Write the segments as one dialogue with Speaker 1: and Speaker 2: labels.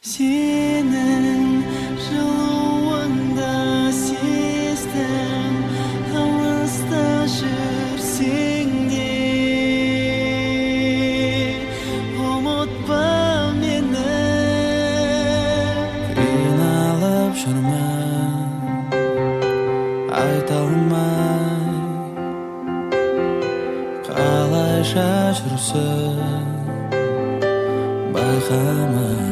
Speaker 1: Senin жылуыңды сездім, алыста жүрсең де ұмытпа мені.
Speaker 2: Қиналып жүрмін, айта алмай, қалайша жүрсің байқамай.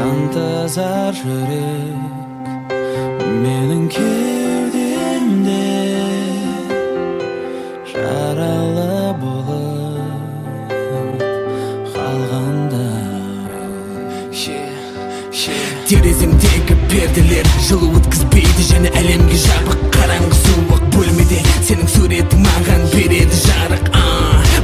Speaker 2: Антазар жүрек менің кеудемде, жаралы болып қалғанда.
Speaker 3: Тереземдегі перделер жылу өткізбейді, және әлемге жабық қараңғы суық бөлмеде сенің суретің маған береді жарық.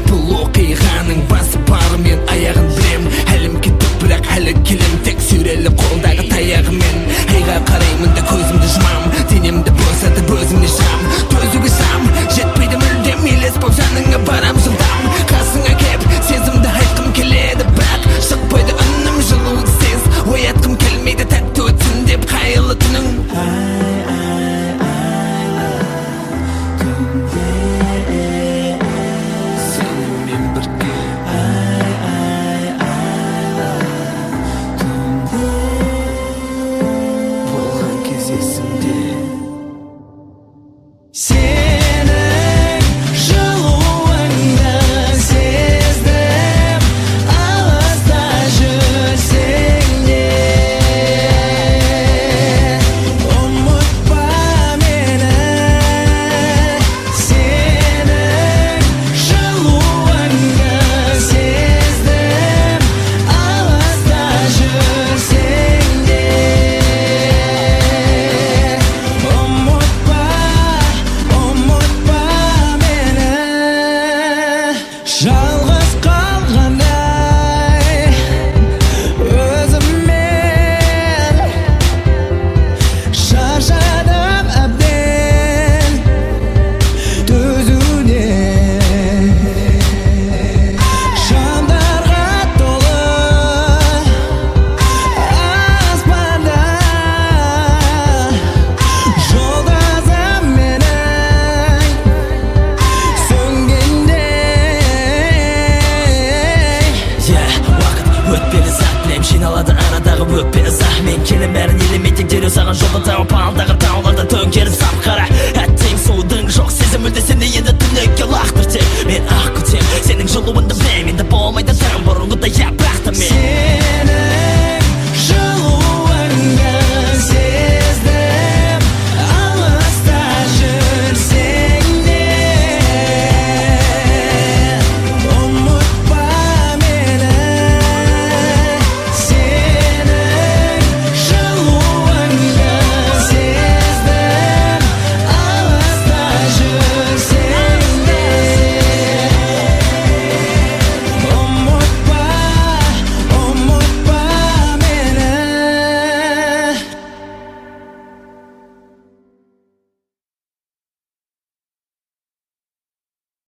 Speaker 3: Бұл оқиғаның басы бары мен аяғын білем, әлім кетіп бірақ әлі келем, тек сүйрелі қолдағы таяғымен. Айға қараймын да көзімді жұмам, денемді босатып өзіңе шам, төзуге сам жетпейді мүлдем, елес боп жаныңа барам жылдам. Қасыңа кеп сезімді айтқым келеді, бірақ шықпайды үнім жылусыз, оятқым келмейді тәтті өтсін деп қайырлы түнің.
Speaker 1: Senin жылуыңды сездім, алыста жүрсең де ұмытпа мені. Senin жылуыңды сездім, алыста жүрсең де жалғыз қалғандай өзіммен шаршадым әбден төзуден. Шамдарға толы аспанда жолдасым менің сөнгенде.
Speaker 3: Өтпелі сәт білем, жиналады арадағы өкпелі сақ. Мен келем бәрін елемей, тек дереу саған жолын тауып алдағы